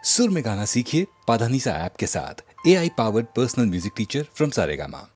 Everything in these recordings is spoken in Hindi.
सुर में गाना सीखिए पाधानीसा ऐप के साथ। AI powered personal music teacher from Saregama.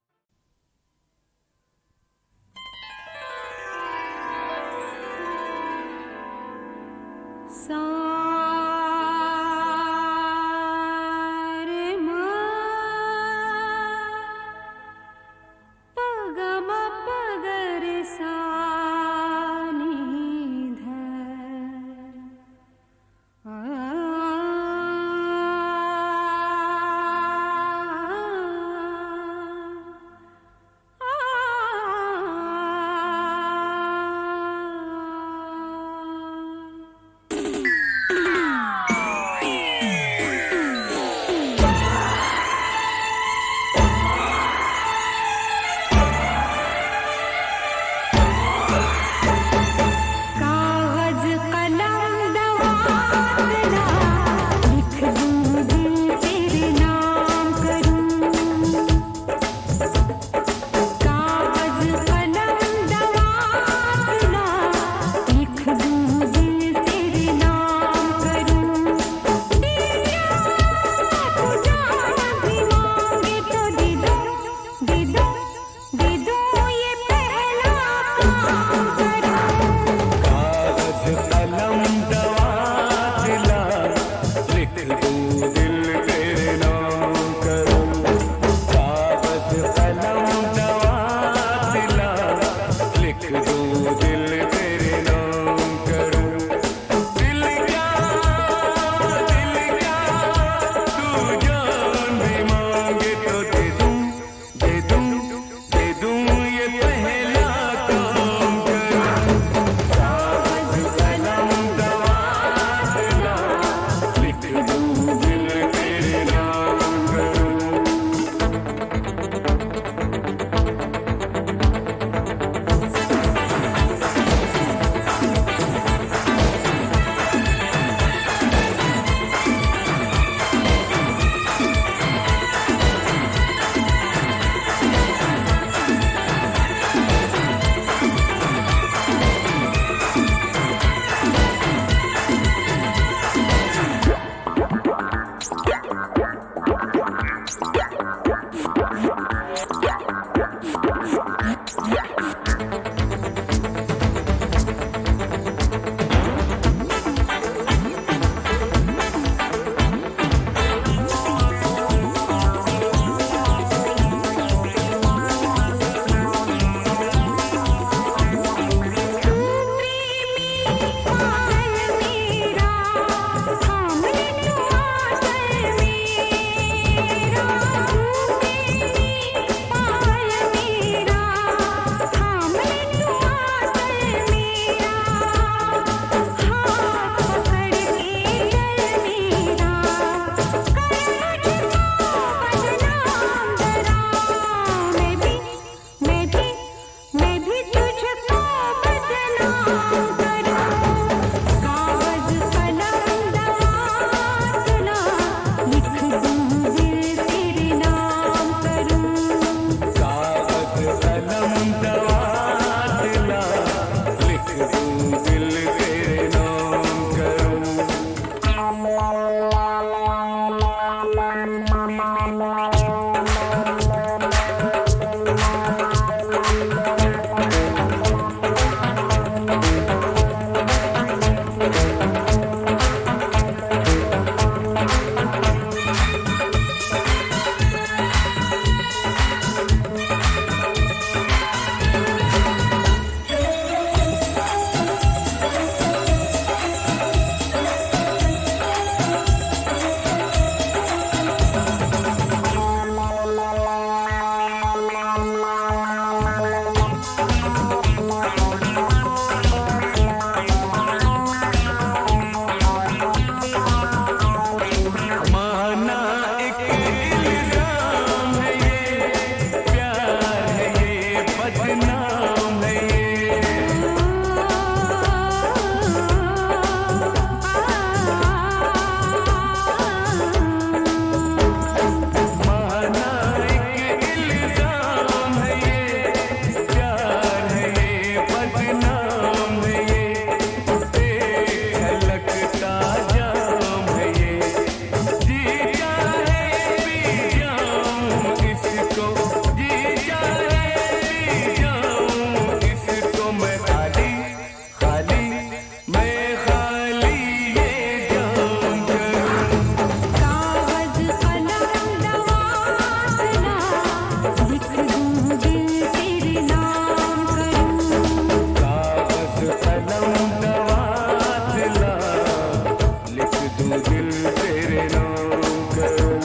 दिल तेरे नाम करूं।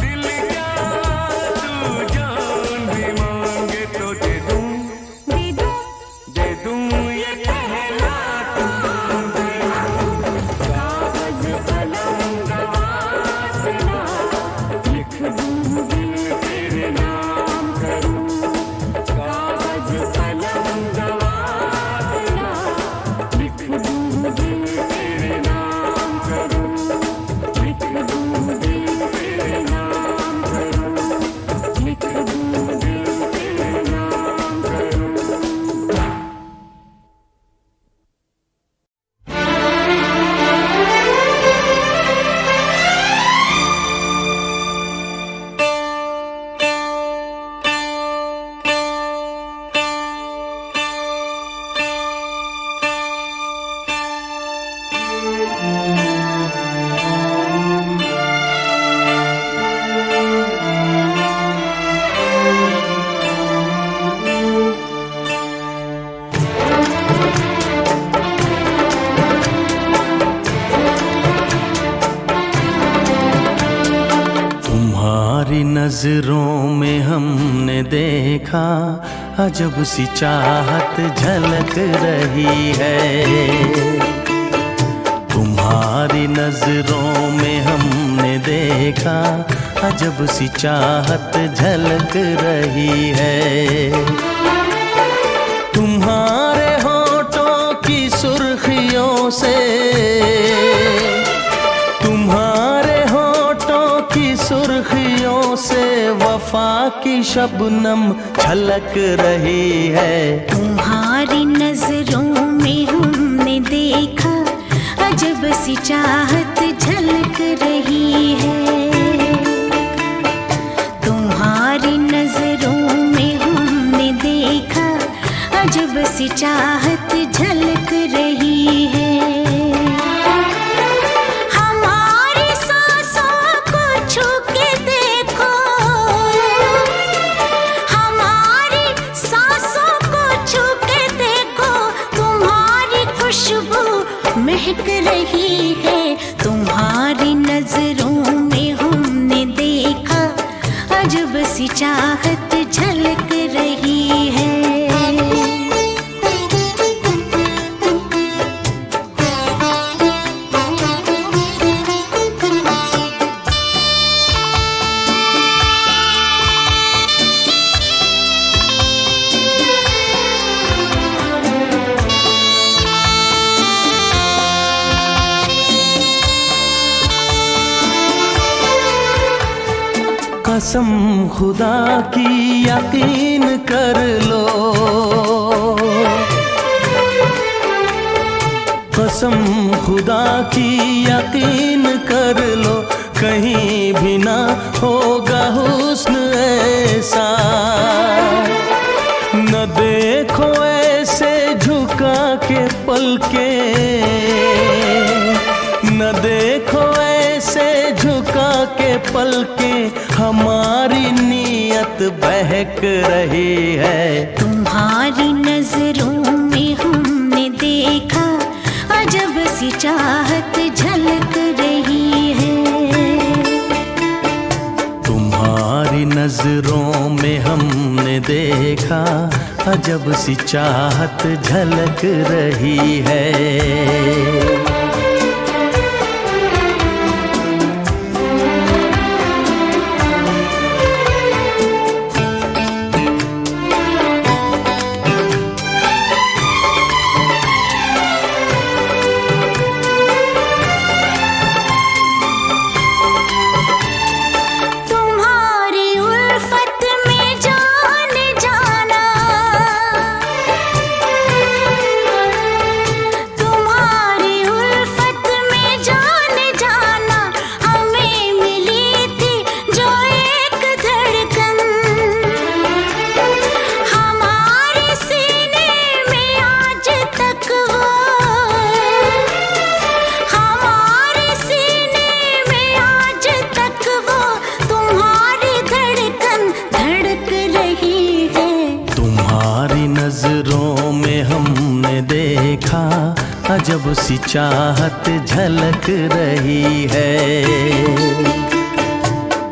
दिल क्या तू जान भी मांगे तो दे दूं ये कहना तुम दे दूं। कागज कलम गवासना लिख दूं दिल तेरे नाम करूं। कागज कलम गवासना लिख दूं दिल तेरे नाम करूं। लिख दूं दिल तेरे नाम करूं। लिख दूं दिल तेरे नाम करूं। तुम्हारी नजरों में हमने देखा अजब सी चाहत झलक रही है। तुम्हारी नजरों में हमने देखा अजब सी चाहत झलक रही है। तुम्हारे होठों की सुर्खियों से तुम्हारे होठों की सुर्खियों से वफा की शबनम छलक रही है। तुम्हारी नजरों में हमने देखा अजब सी चाहत झलक रही है। तुम्हारी नजरों में हमने देखा अजब सी चाहत झलक रही है। हमारी सांसों को छू के देखो, हमारी सांसों को छू के देखो, तुम्हारी खुशबू महक रही है। तुम्हारी नजरों में हमने देखा अजब सी चाहत झलक रही है। कसम खुदा की यकीन कर लो, कसम खुदा की यकीन कर लो, कहीं भी ना होगा हुस्न ऐसा। न देखो ऐसे झुका के पलके, न देखो ऐसे झुका के पलके, हमारी नीयत बहक रही है। तुम्हारी नजरों में हमने देखा अजब सी चाहत झलक रही है। तुम्हारी नजरों में हमने देखा अजब सी चाहत झलक रही है। तुम्हारी अजब सी चाहत झलक रही है।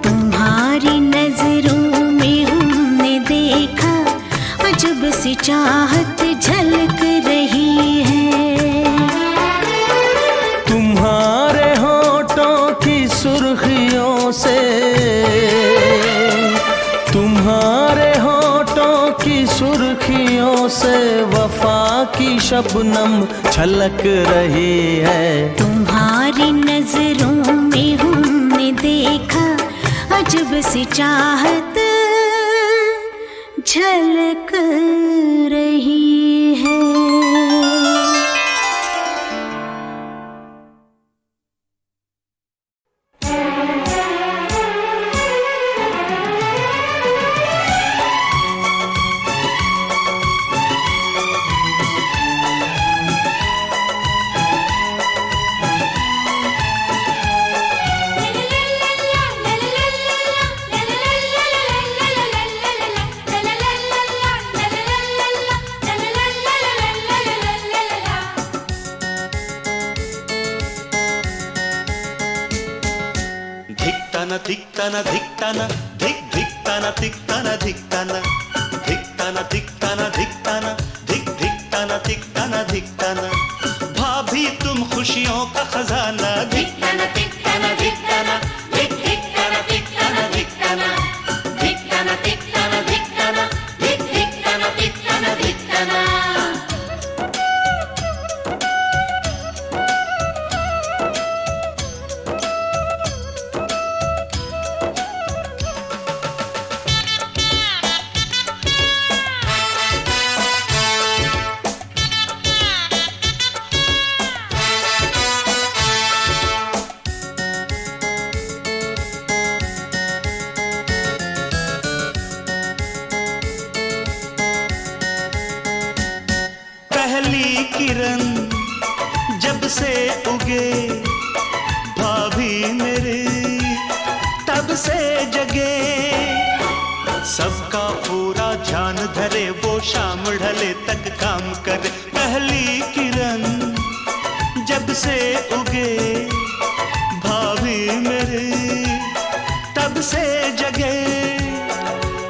तुम्हारी नजरों में हमने देखा अजब सी चाहत झलक रही है। तुम्हारे होठों की सुर्खियों से, तुम्हारे होठों की सुर्खियों से वफा की शबनम छलक रही है। तुम्हारी नजरों में हमने देखा अजब सी चाहत झलक रही है। धिक्ताना धिक्ताना धिक धिक्ताना धिक्ताना धिक्ताना धिक्ताना धिक्ताना धिक्ताना धिक धिक्ताना धिक्ताना धिक्ताना। भाभी तुम खुशियों का खजाना। धिक्ताना धिक्ताना धिक्ताना धिक धिक्ताना धिक्ताना धिक्ताना धिक्ताना धिक्ताना धिक्ताना धिक धिक्ताना धिक्ताना धिक्ताना। पहली किरण जब से उगे भाभी मेरे तब से जगे। सबका पूरा ध्यान धरे वो शाम ढले तक काम करे। पहली किरण जब से उगे भाभी मेरे तब से जगे।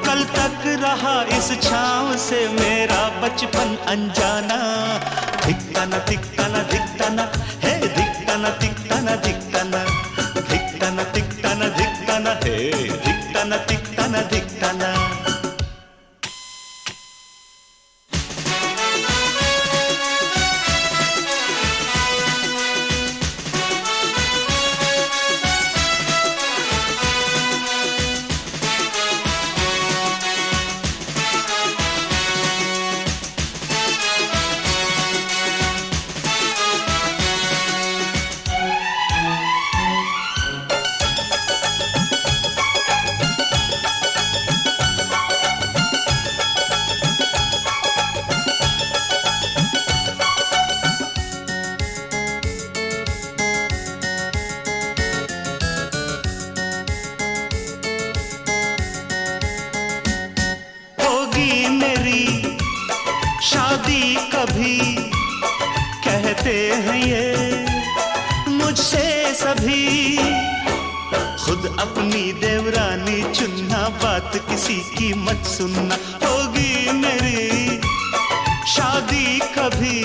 कल तक रहा इस छाँव से मेरा बचपन अनजाना। धिक्ताना धिक्ताना धिक्ताना हे धिक्ताना धिक्ताना धिक्ताना धिक्ताना धिक्ताना धिक्ताना हे धिक्ताना धिक्ताना धिक्ताना। शादी कभी कहते हैं ये मुझसे सभी। खुद अपनी देवरानी चुनना बात किसी की मत सुनना। होगी मेरी शादी कभी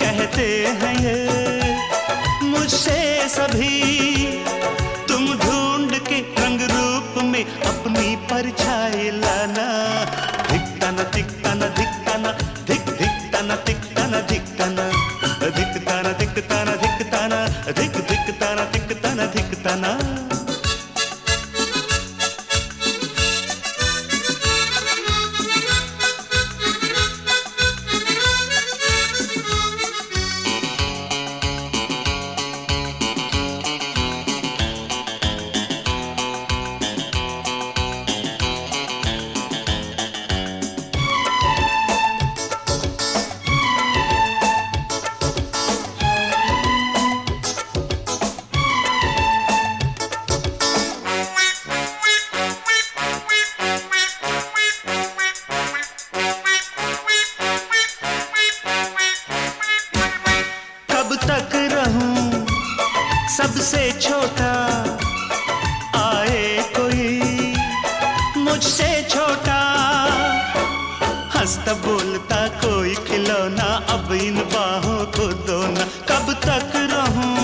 कहते हैं ये मुझसे सभी। तुम ढूंढ के रंग रूप में अपनी परछाई लाना। धिक्ताना धिक्ताना धिक्ताना धिक धिक्ताना धिक्ताना धिक्ताना धिक्ताना धिक्ताना धिक्ताना धिक धिक्ताना धिक्ताना धिक्ताना। रहूं सबसे छोटा, आए कोई मुझसे छोटा। हंसता बोलता कोई खिलौना, अब इन बाहों को दो ना। कब तक रहूं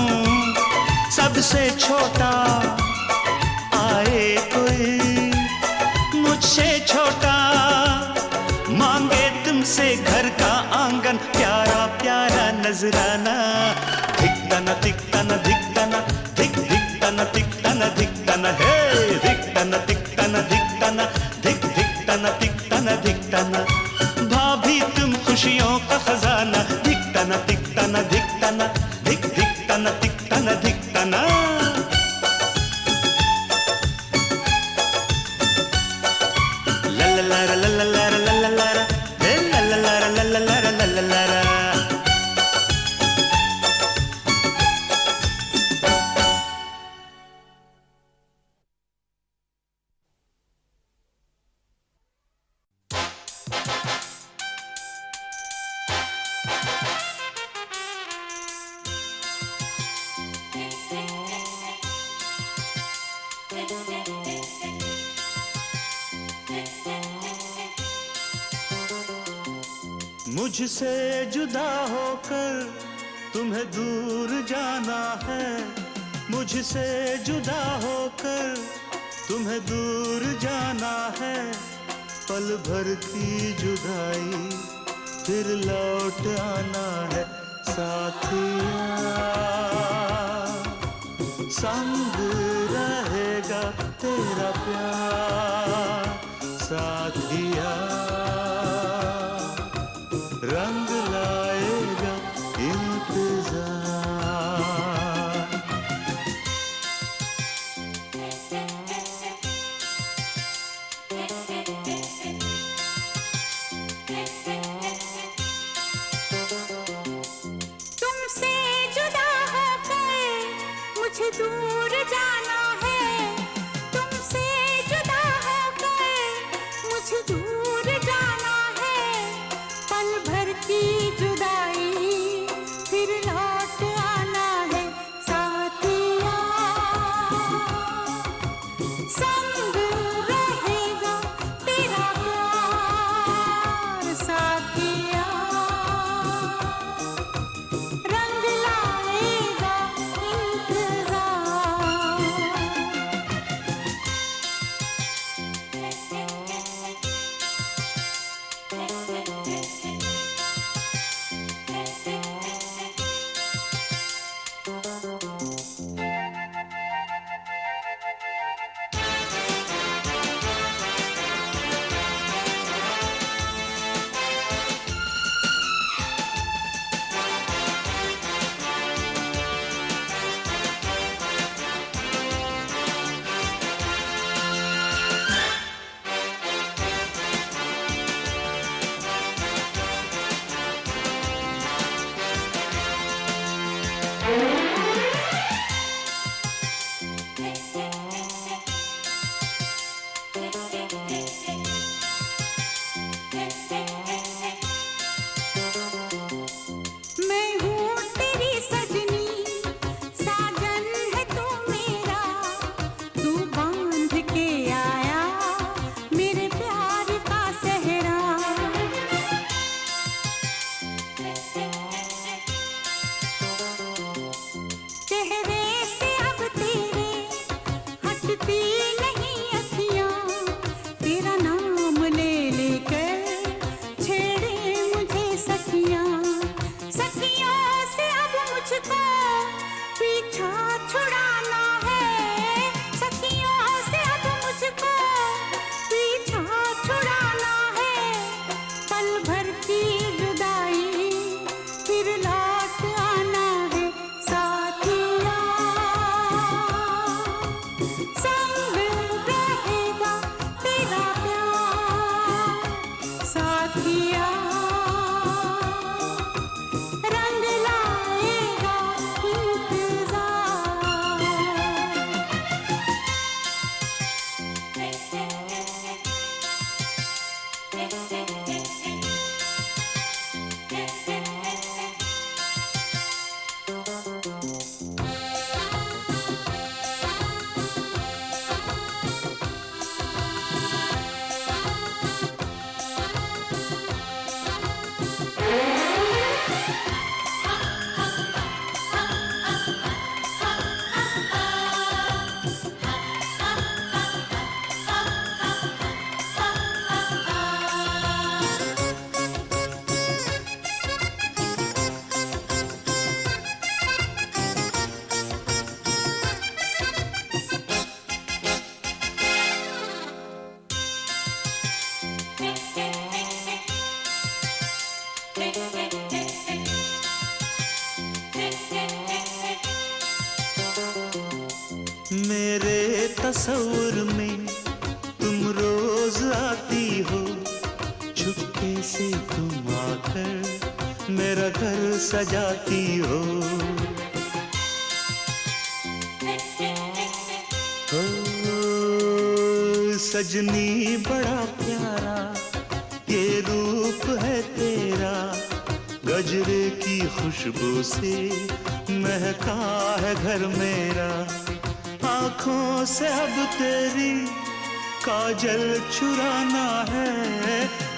सबसे छोटा, आए कोई मुझसे छोटा। मांगे तुमसे घर का आंगन, प्यारा प्यारा नजराना। धिकताना धिकताना धिकताना, धिक धिकताना धिकताना धिकताना, हे धिकताना धिकताना धिकताना, धिक धिकताना धिकताना धिकताना। भाभी तुम खुशियों का खजाना, धिकताना धिकताना धिकताना, धिक धिकताना धिकताना धिकताना। ला ला ला ला ला ला ला ला ला ला, हे ला ला ला ला ला ला ला ला ला ला। मुझसे जुदा होकर तुम्हें दूर जाना है, मुझसे जुदा होकर तुम्हें दूर जाना है। पल भर की जुदाई फिर लौट आना है साथिया, संग रहेगा तेरा प्यार साथिया, रंग लाएगा इंतजार। तुमसे जुदा होकर मुझे दूर जाना है, तुमसे जुदा होकर मुझे दूर जाना है। पल भर की जुदाई फिर लौट आना है साथिया, संग रहेगा तेरा प्यार साथिया, रंग लाएगा इंतजार। मैं हूँ तेरी सजनी, साजन है तू मेरा, तू बांध के आया मेरे प्यार का सेहरा। चेहरे से अब तेरे हटती नहीं अखियाँ, तेरा नाम ले लेकर छेड़े मुझे सखियाँ। सखियों से अब मुझको पीछा छुड़ाना है, सखियों से अब मुझको पीछा छुड़ाना है। पल भर की जुदाई फिर लौट आना है साथिया, संग रहेगा तेरा प्यार साथिया, रंग लाएगा इंतजार। मेरे तस्वुर में तुम रोज आती हो, चुपके से तुम आकर मेरा घर सजाती हो। सजनी बड़ा प्यारा ये रूप है तेरा, गजरे की खुशबू से महका है घर मेरा। आँखों से अब तेरी काजल चुराना है,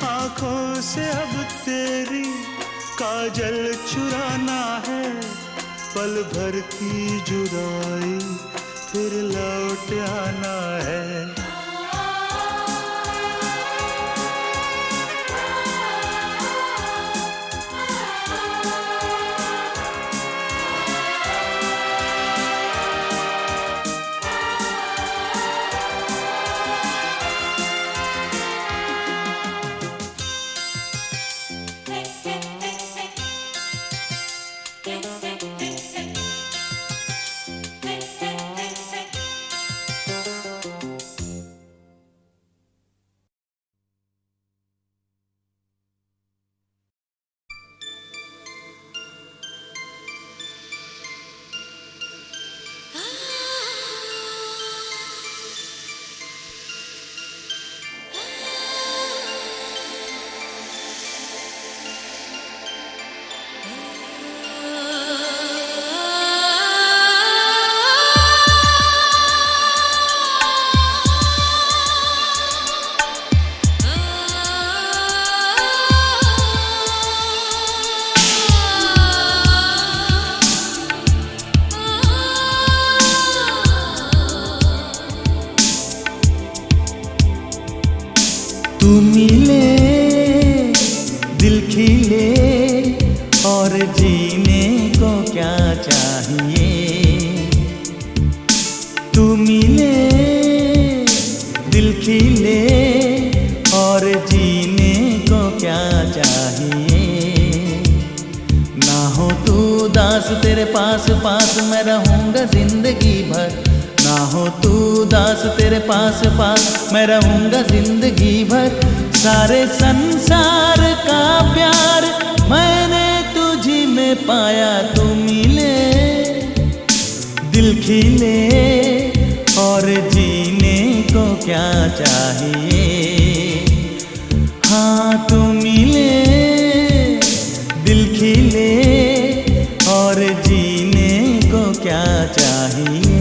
आँखों से अब तेरी काजल चुराना है। पल भर की जुदाई फिर लौट आना है। तू मिले दिल खिले और जीने को क्या चाहिए। तू मिले दिल खिले और जीने को क्या चाहिए। ना हो तू दास तेरे पास पास मैं रहूँगा जिंदगी भर। ना हो तू दास तेरे पास पास मैं रहूँगा जिंदगी भर। सारे संसार का प्यार मैंने तुझी में पाया। तू मिले दिल खिले और जीने को क्या चाहिए। हाँ तू मिले दिल खिले और जीने को क्या चाहिए।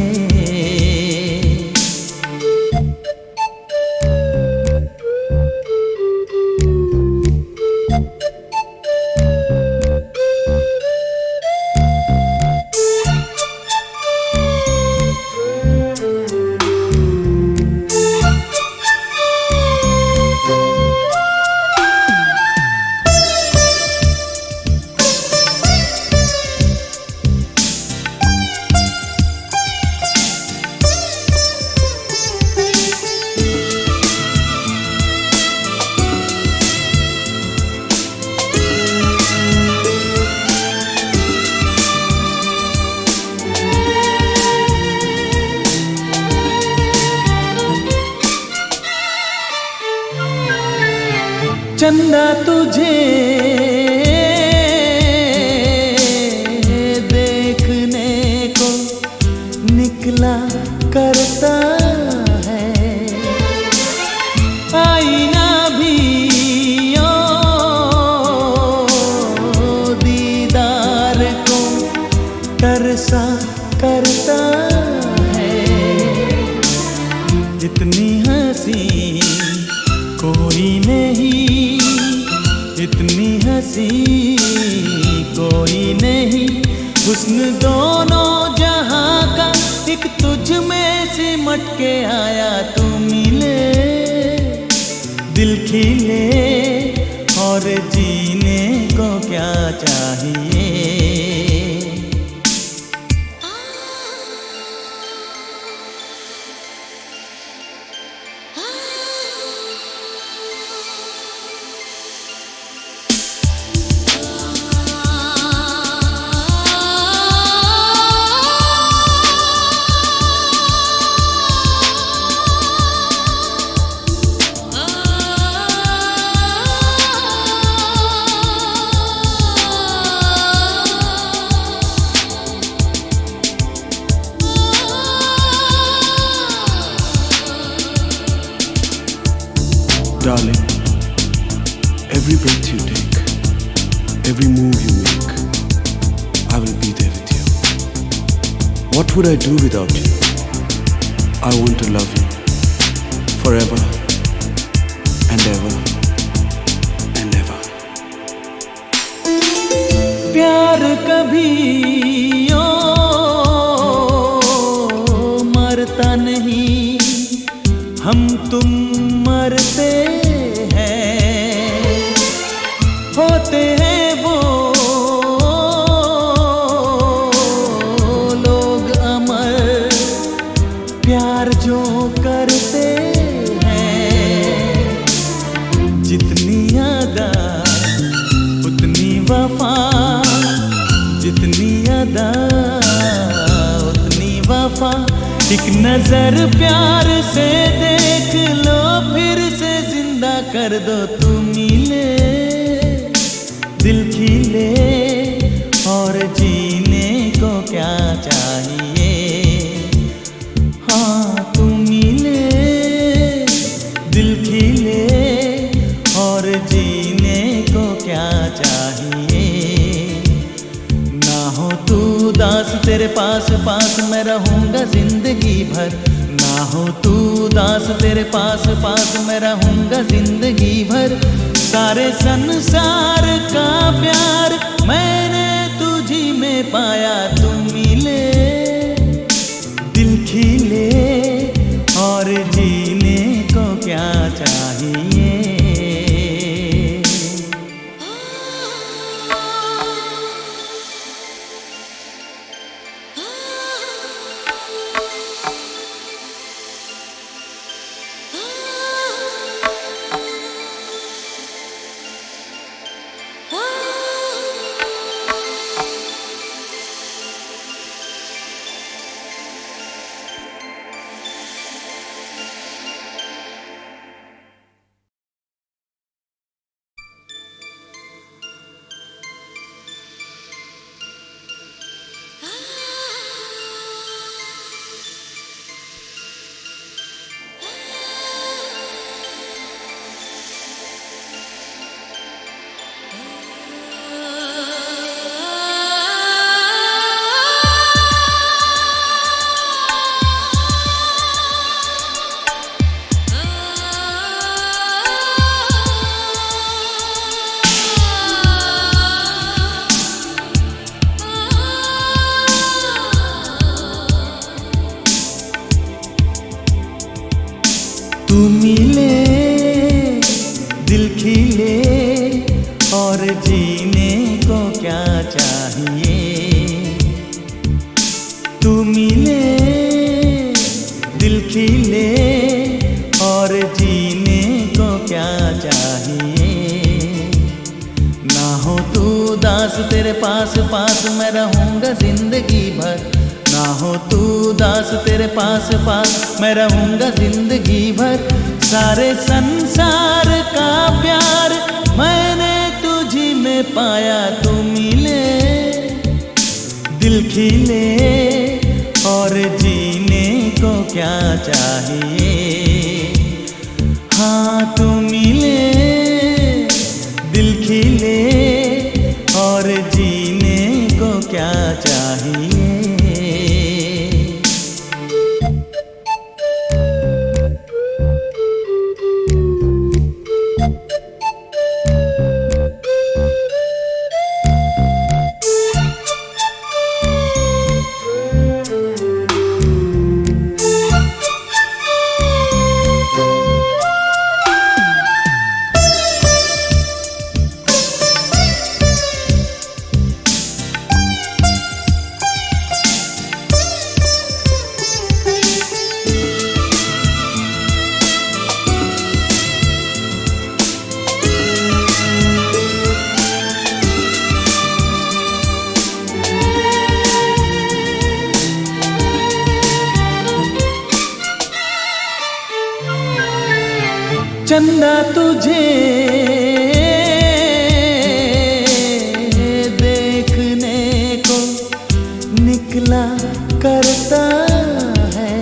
चंदा तुझे देखने को निकला करता है। आईना भी ओ दीदार को तरसा करता है। इतनी हंसी कोई नहीं, इतनी हंसी कोई नहीं। हुस्न दोनों जहां का एक तुझ में सिमट के आया। तू मिले दिल खिले और जीने को क्या चाहिए। darling, every breath you take, every move you make, I will be there with you. What would I do without you? I want to love you forever and ever and ever. प्यार कभी ओ मरता नहीं, हम तुम मरते हैं, होते हैं वो लोग अमर, प्यार जो करते हैं। जितनी अदा उतनी वफा, जितनी अदा उतनी वफा। एक नजर प्यार से देख लो, फिर से जिंदा कर दो। तू मिले दिल खिले, और जीने को क्या चाहिए। हाँ तू मिले दिल खिले, और जीने को क्या चाहिए। ना हो तू दास तेरे पास पास मैं रहूंगा जिंदगी भर। ना हो तू दास तेरे पास पास मैं रहूंगा जिंदगी भर। सारे संसार का प्यार मैंने तुझी में पाया। तू मिले दिल खिले, और जीने को क्या चाहिए। तू मिले दिल खिले, और जीने को क्या चाहिए। तू मिले दिल खिले, और जीने को क्या चाहिए। ना हो तू दास तेरे पास पास मैं रहूंगा जिंदगी भर। ना हो तू दास तेरे पास पास मैं रहूंगा जिंदगी भर। सारे संसार का प्यार मैंने तुझी में पाया। तू मिले दिल खिले, और जीने को क्या चाहिए। हाँ तू मिले दिल खिले, और जीने को क्या चाहिए। चंदा तुझे देखने को निकला करता है,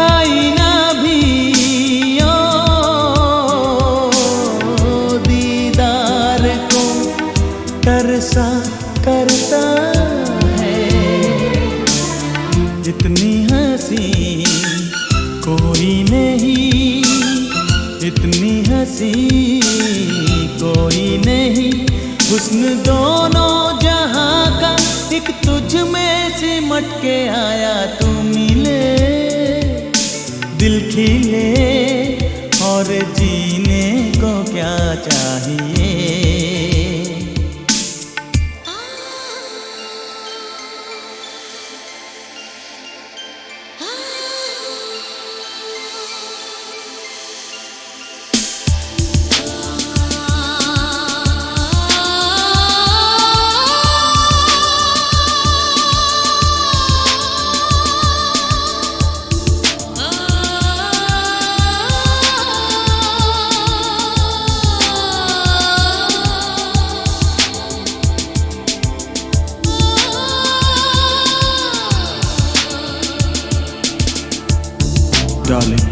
आईना भी ओ हंसी कोई नहीं, हुस्न दोनों जहां का एक तुझ में सिमट के आया। तू मिले दिल खिले और जीने को क्या चाहिए। Darling,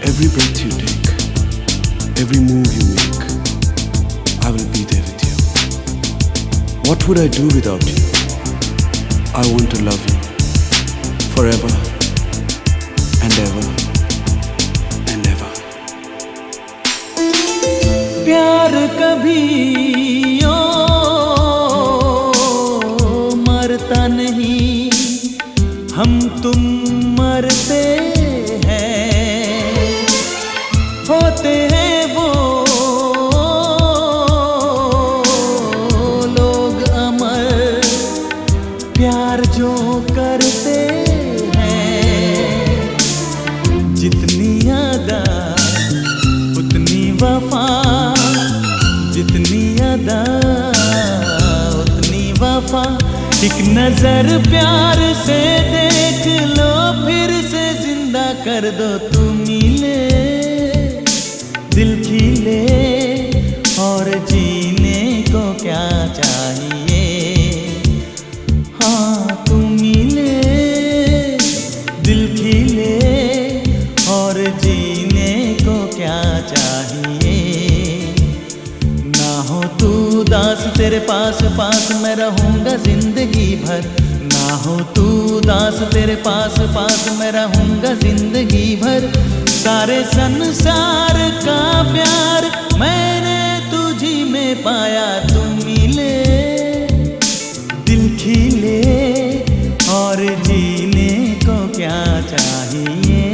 every breath you take, every move you make, I will be there with you. What would I do without you? I want to love you forever and ever and ever. प्यार कभी ओ मरता नहीं, हम तुम मरते हैं, होते हैं वो लोग अमर, प्यार जो करते हैं। जितनी अदा उतनी वफा, जितनी अदा उतनी वफा। एक नजर प्यार से देख लो, फिर से जिंदा कर दो। तू मिले दिल खिले और जीने को क्या चाहिए। हाँ तू मिले दिल खिले और जीने को क्या चाहिए। ना हो तू दास तेरे पास पास मैं रहूंगा जिंदगी भर। ना हो तू दास तेरे पास पास मैं रहूंगा जिंदगी भर। सारे संसार का प्यार मैंने तुझी में पाया। तू मिले दिल खिले और जीने को क्या चाहिए।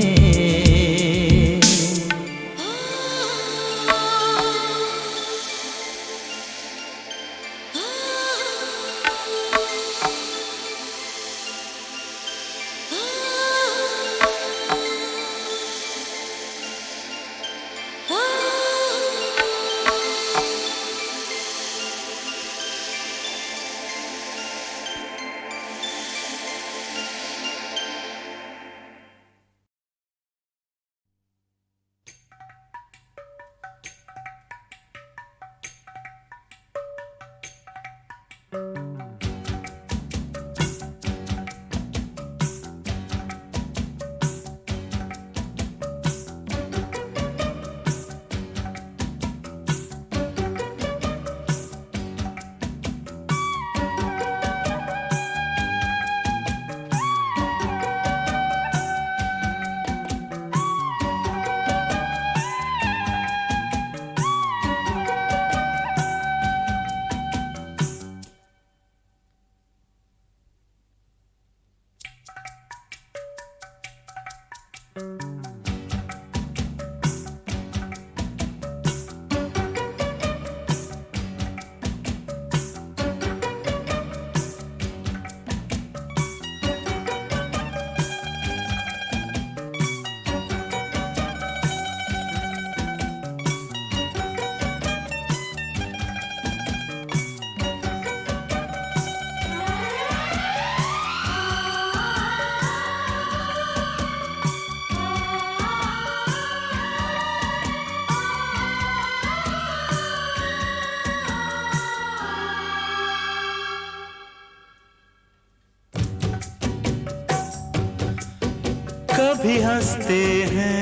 कभी हंसते हैं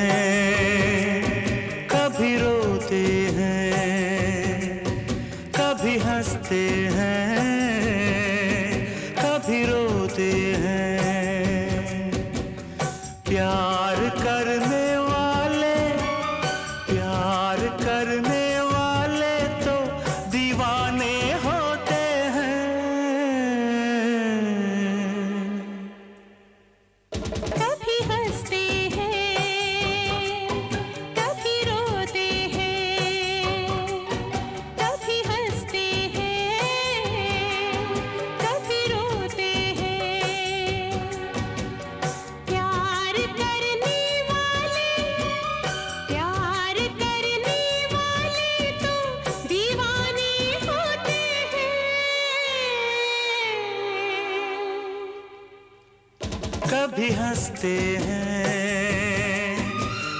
कभी रोते हैं, कभी हंसते हैं कभी रोते हैं। प्यार करने वाले प्यार कभी हंसते हैं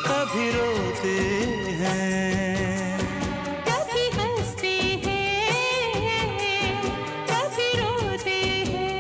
कभी रोते हैं, कभी हंसते हैं कभी रोते हैं।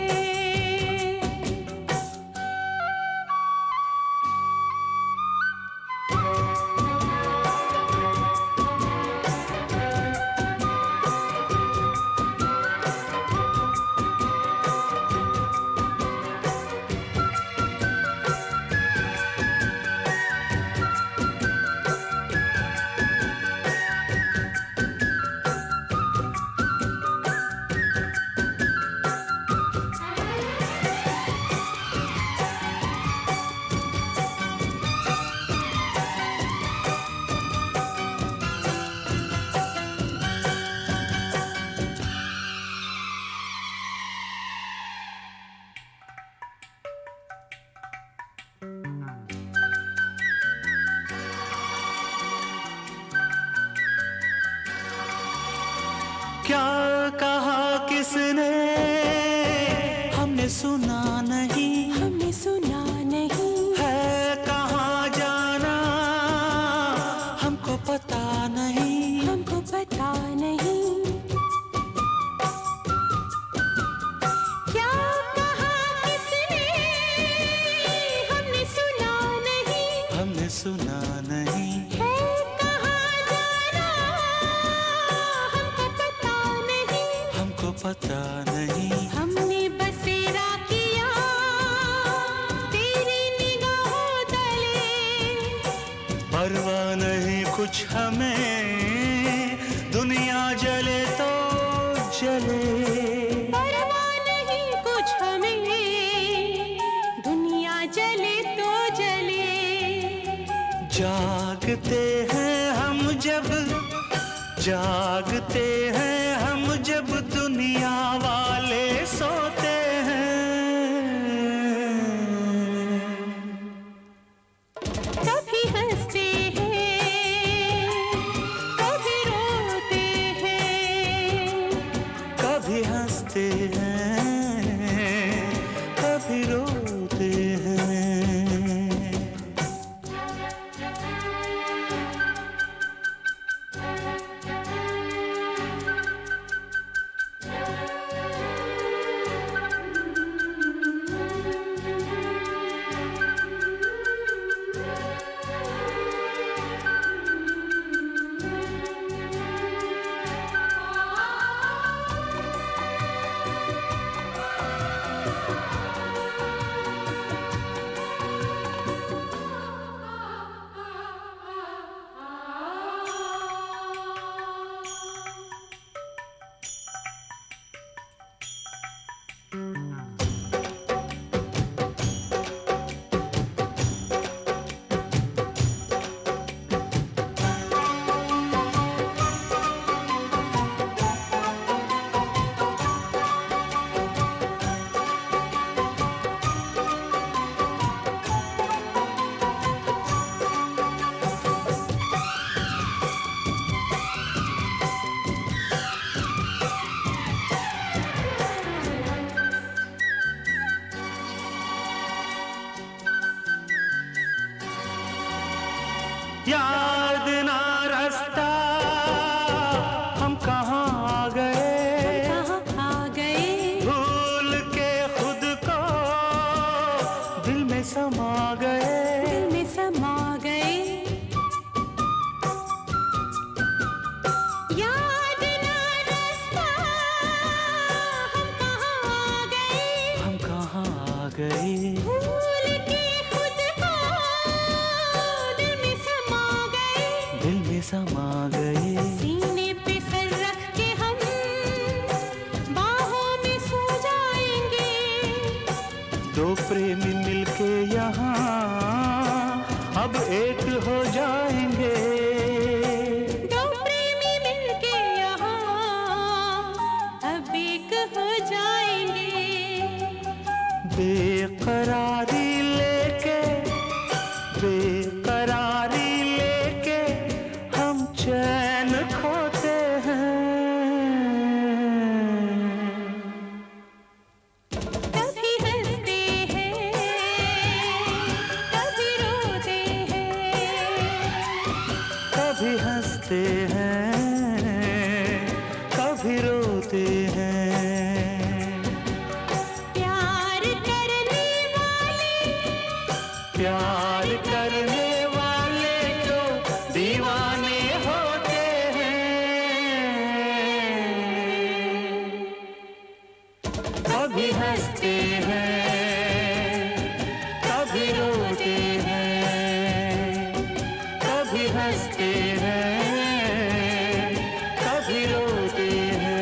क्या कहा किसने हमने सुना नहीं, हमने सुना नहीं, है कहाँ जाना हमको पता नहीं, हमको पता नहीं। क्या कहा किसने हमने सुना नहीं, हमने सुना नहीं, है कहाँ जाना हमको पता नहीं, हमको पता नहीं। हमने बसेरा किया तेरी निगाहों तले, परवाह नहीं कुछ हमें दुनिया जले तो जले, परवाह नहीं कुछ हमें दुनिया जले तो जले। जागते हैं हम जब, जागते हैं हम जब दुनिया वाले सोते हैं, कभी हंसते हैं कभी रोते हैं, कभी हंसते हैं कभी रोते हैं। याद ना रास्ता हम कहाँ आ गए, कहाँ आ गए, भूल के खुद को दिल में समा गए, दिल में समा गए। याद ना रास्ता हम कहाँ आ गए, हम कहाँ आ गए, भूल के खुद को दिल में समा गए, दिल में समा गए। सीने पे सर रख के हम बाहों में सो जाएंगे, दो प्रेमी मिलके यहाँ अब एक हो जाएंगे, दो प्रेमी मिलके यहाँ अब एक हो जाएंगे। बेकरारी लेके, बेकरारी लेके हम चैन खोते हैं, कभी हंसते हैं प्यार करने वाले तो दीवाने होते हैं, कभी हंसते हैं, कभी रोते हैं, कभी हंसते हैं, कभी रोते हैं।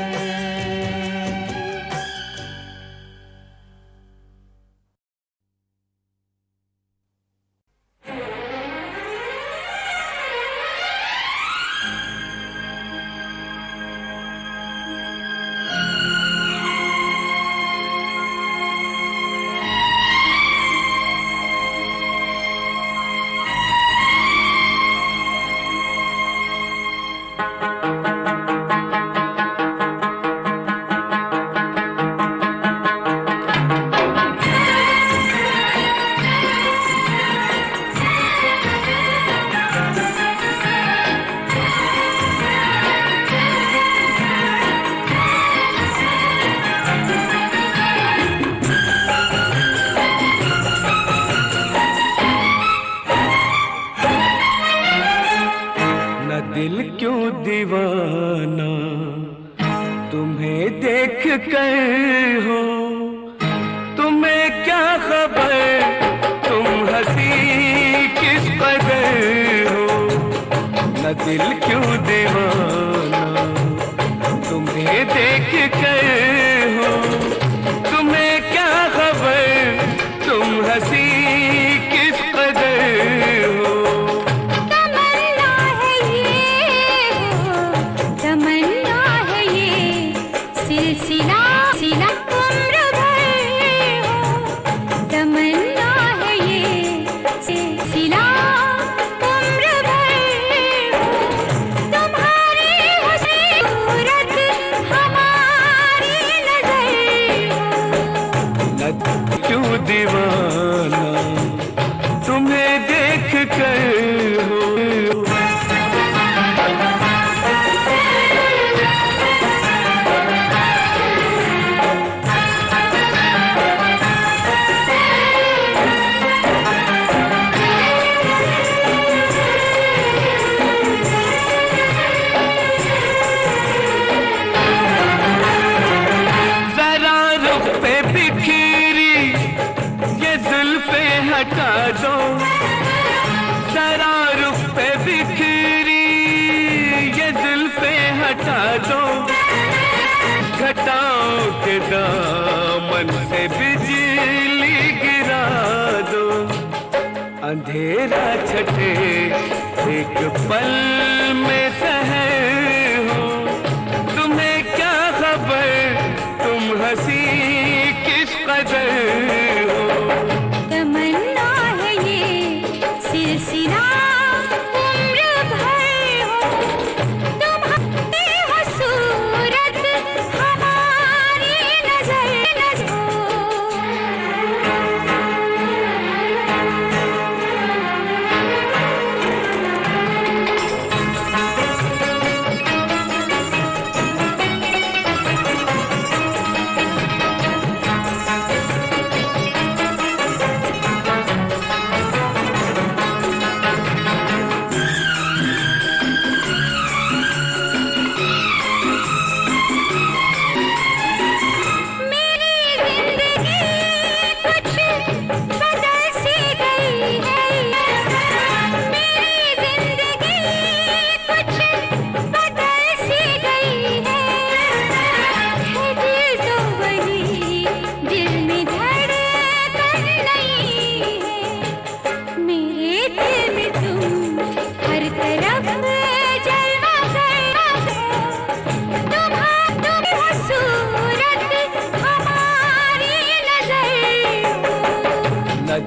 दिल क्यों दीवाना तुम्हें देख कर हो, तुम्हें क्या खबर तुम हंसी किस कदर हो। न दिल क्यों दीवाना तुम्हें देख कर हो, तुम्हें क्या खबर तुम हंसी किस कदर हो। क्यों दीवाना तुम्हें देख कर हो। जरा रुख पे बिखरी ये जुल्फे हटा दो, जरा रुख पे बिखरी ये जुल्फे हटा दो। घटाओं के दामन से बिजली गिरा दो, अंधेरा छटे एक पल में सहर हो। तुम्हें क्या खबर तुम हंसी किस कदर हो। तमन्ना है ये सिलसिला उम्र भर हो, तुम्हारी हो सूरत हमारी नजर हो।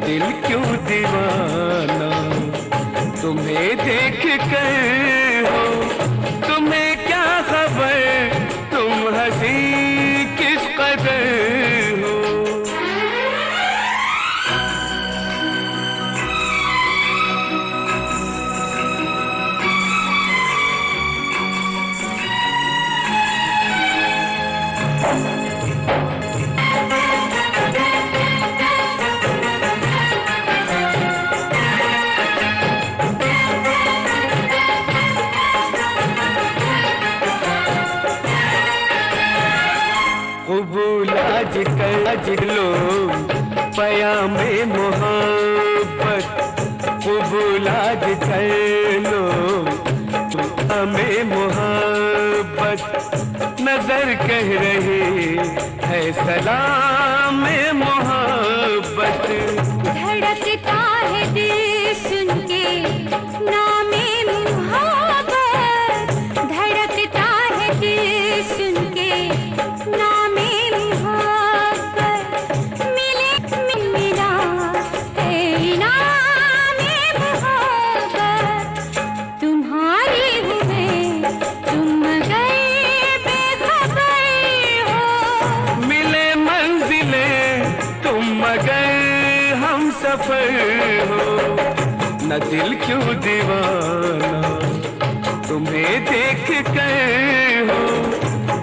दिल क्यों दीवाना तुम्हें देख कर हो, तुम्हें क्या खबर तुम हंसी किस कदर हो। पयामे मोहब्बत कबूल आज कर लो, हमें मोहब्बत नजर कह रही है सलाम मोहब्बत। धड़कता है दिल सुन के नामे मोहब्बत, धड़कता है दिल सुन के नामे मोहब्बत। मिले मिला है नामे मोहब्बत, तुम्हारी हूँ मैं तुम गए बेखबर हो। मिले मंजिले तुम मगर हम सफर हो, न दिल क्यों दीवाना तुम्हें देख कर हो।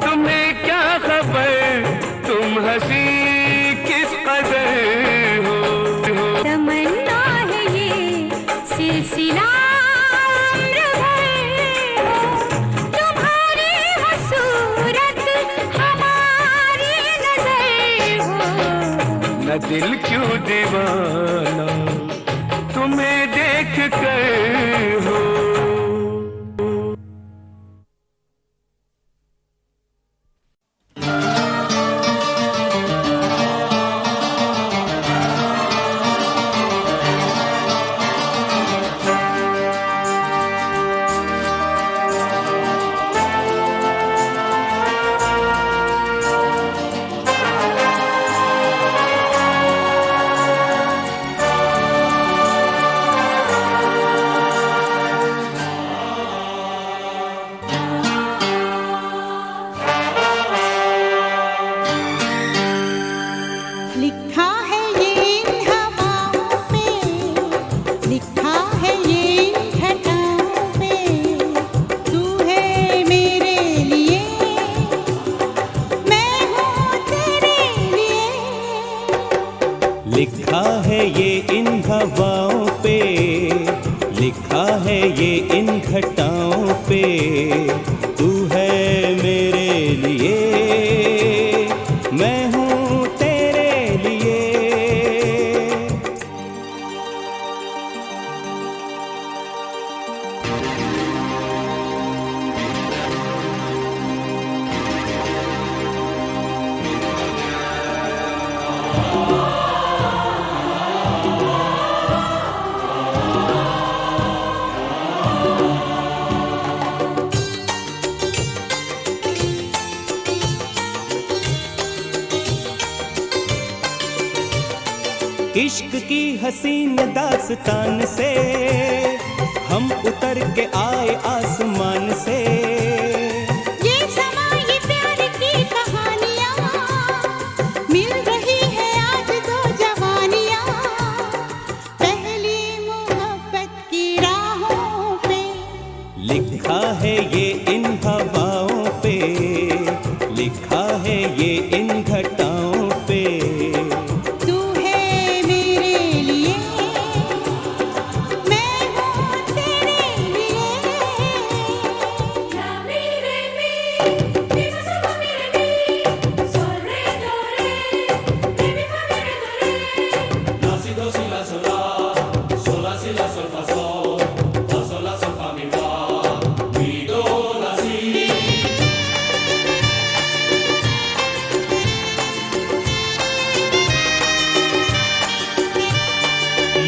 तुम्हें क्या खबर तुम हंसी किस कदर हो। तमन्ना है ये सिलसिला उम्र भर हो, तुम्हारी हो सूरत हमारी नजर हो। न दिल क्यों दीवाना तुम्हें देख कर हो। लिखा है ये इन हवाओं पे, लिखा है ये इन घटाओं पे, तू है मेरे लिए, मैं हूँ तेरे लिए। लिखा है ये इन हवाओं पे, लिखा है ये इन घटाओं पे, तू है मेरे लिए, मैं हूँ तेरे लिए। इश्क की हसीन दास्तान से हम उतर के आए आसमान से। ये समा ये प्यार की कहानियाँ, मिल रही है आज दो जवानियाँ, पहली मोहब्बत की राहों पे। लिखा है ये इन हवाओं पे, लिखा है ये इन घटाओं पे, तू है मेरे लिए, मैं हूँ तेरे लिए।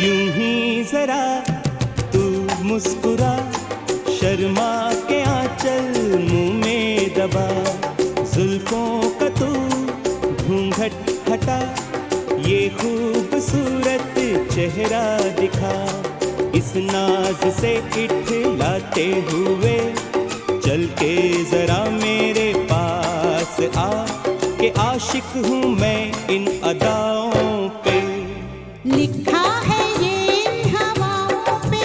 यूं ही जरा तू मुस्कुरा, शर्मा के आंचल मुंह में दबा, जुल्फों का तू घूंघट हटा, ये खूबसूरत चेहरा दिखा, इस नाज से इठलाते हुए चल के जरा मेरे पास आ, के आशिक हूँ मैं इन अदाओं पे। लिखा है ये इन हवाओं पे,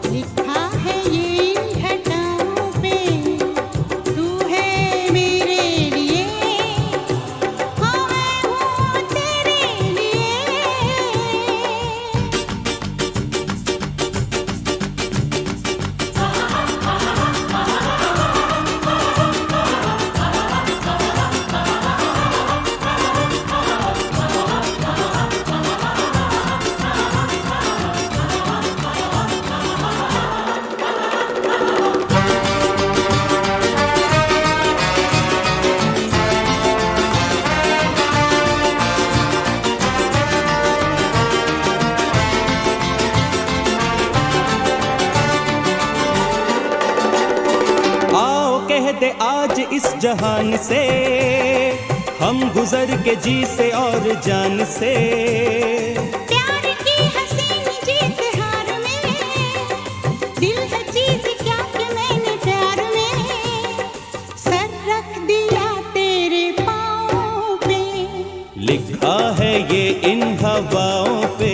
लिखा है ये इन घटाओं पे, तू है मेरे लिए, हाँ मैं हूँ तेरे लिए। जहान से, हम गुजर के जी से और जान से। प्यार की हसीन जीत हार में, दिल है चीज क्या कि मैंने प्यार में सर रख दिया तेरे पाँव पे। लिखा है ये इन हवाओं पे,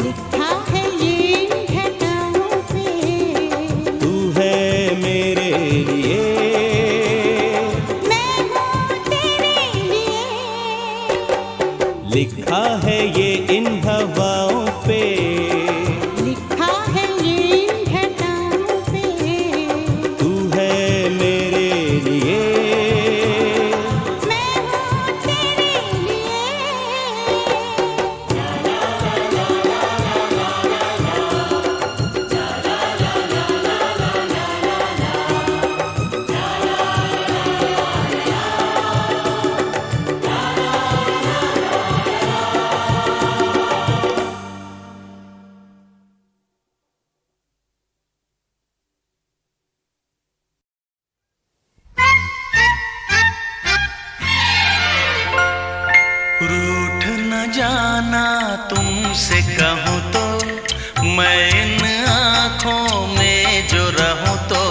लिखा है ये इन घटाओं पे। तू है मेरे लिए, मैं हूँ तेरे लिए। लिखा है ये इन हवाओं पे, लिखा है ये इन घटाओं पे। तू है मेरे लिए। मैं हूँ तेरे लिए। रूठ न जाना तुमसे कहूँ तो, मैं इन आँखों में जो रहूँ तो।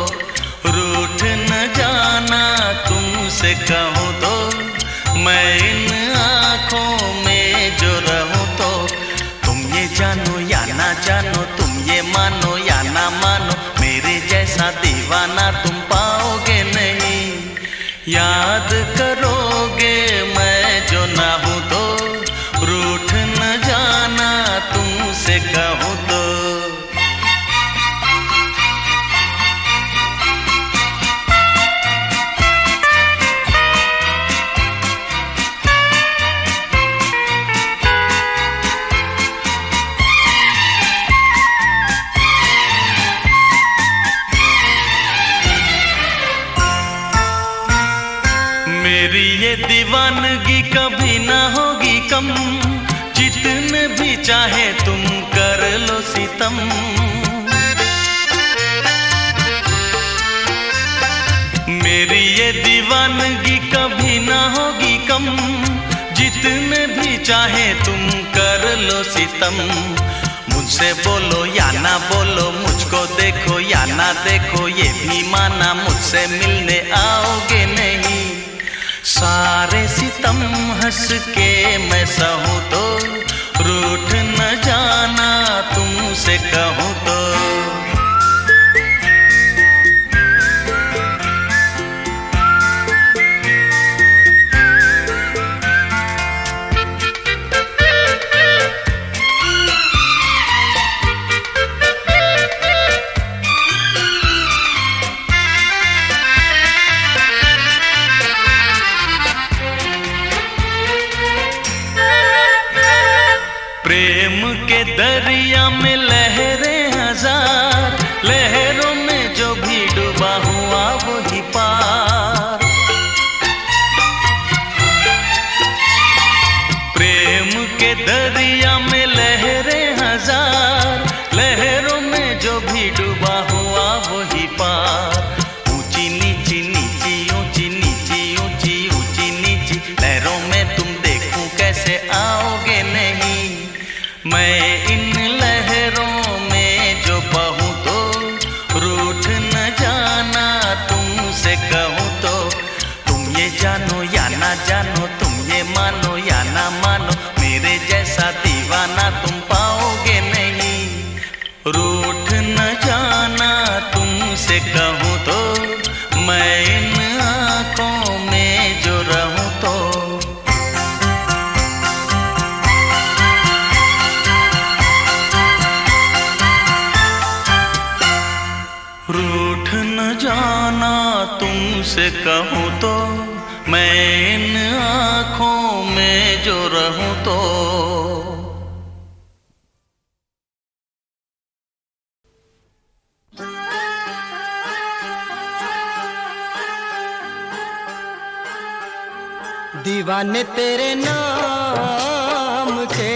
रूठ न जाना तुमसे कहूँ तो, मैं इन आँखों में जो रहूँ तो। तुम ये जानो या ना जानो, तुम ये मानो या ना मानो, मेरे जैसा दीवाना तुम पाओगे नहीं। याद करोगे मैं जो ना हूँ तो, रूठ न जाना तुमसे कहूँ तो। मेरी ये दीवानगी कभी ना होगी कम, जितने भी चाहे तुम कर लो सितम। मेरी ये दीवानगी कभी ना होगी कम, जितने भी चाहे तुम कर लो सितम। मुझसे बोलो या ना बोलो, मुझको देखो या ना देखो, ये भी माना मुझसे मिलने आओगे नहीं। सारे सितम हंस के मैं सहूँ तो, रूठ न जाना तुमसे कहूँ तो। प्रेम के दरिया में लहरें हजार, लहरों में जो भी डूबा हुआ वही पार। प्रेम के दरिया में लहरें हजार, लहरों में जो भी डूबा हुआ वही पार। ऊंची नीची नीची ऊंची नीची ऊंची ऊंची नीची लहरों में तुम देखूं कैसे आओगे नहीं। मैं इन लहरों में जो बहूँ तो, रूठ न जाना तुमसे कहूँ तो। तुम ये जानो या ना जानो, तुम ये मानो या ना मानो, मेरे जैसा दीवाना तुम पाओगे नहीं। रूठ न जाना तुमसे कहूँ तो, मैं इन आँखों में जो रहूँ तो। रूठ न जाना तुमसे कहूँ तो, मैं इन आँखों में जो रहूँ तो। दीवाने तेरे नाम के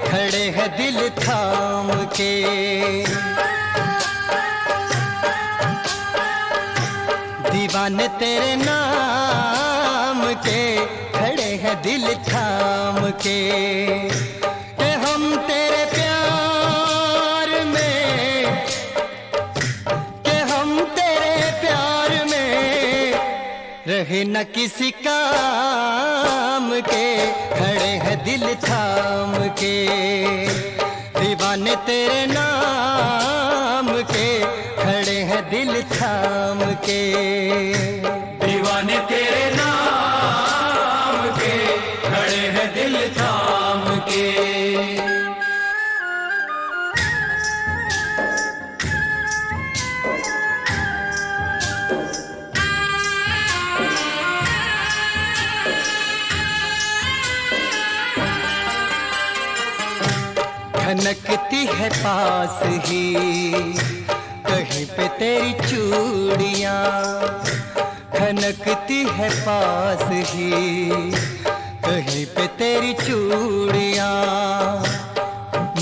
खड़े हैं दिल थाम के। दीवाने दीवाने तेरे नाम के खड़े हैं दिल थाम के कि हम तेरे प्यार में, कि हम तेरे प्यार में रहे न किसी काम के, खड़े हैं दिल थाम के। दीवाने तेरे नाम के खड़े हैं दिल थाम के। दीवाने तेरे नाम के खड़े हैं दिल थाम के। खनकती है पास ही कहीं पे तेरी चूड़ियाँ, खनकती है पास ही कहीं पे तेरी चूड़ियाँ,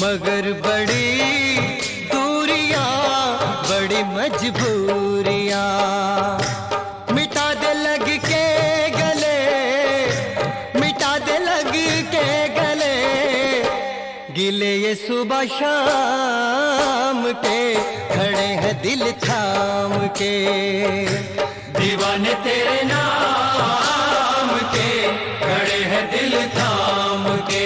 मगर बड़ी दूरियाँ बड़ी मजबूरियाँ, मिटा दे लग के गले, मिटा दे लग के गले, गिले ये सुबह शाम के खड़े हैं दिल थाम के। दीवाने तेरे नाम के खड़े हैं दिल थाम के।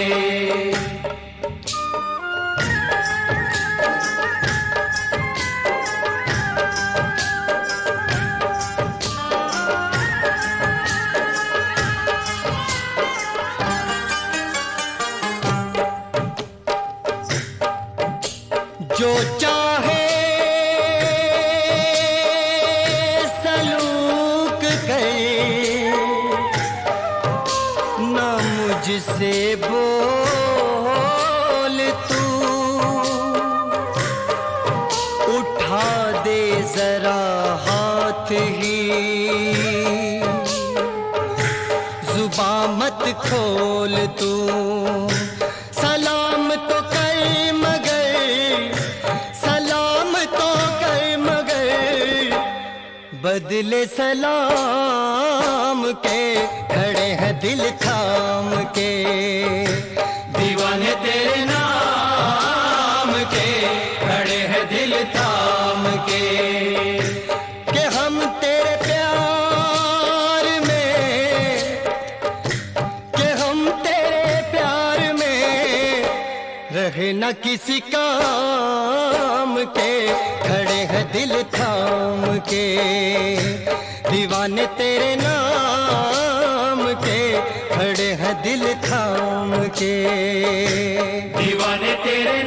जो चाहे सलूक करे ना मुझसे बोल तू, उठा दे जरा हाथ ही, जुबां मत खोल तू, सलाम तो कर मगर, सलाम तो कर मगर, बदले सलाम के खड़े हैं दिल थाम के। दीवाने तेरे नाम के खड़े हैं दिल थाम के। कि हम तेरे प्यार में, कि हम तेरे प्यार में रहे न किसी काम के, खड़े हैं दिल थाम के। दीवाने तेरे नाम के खड़े हैं दिल थाम के। दीवाने तेरे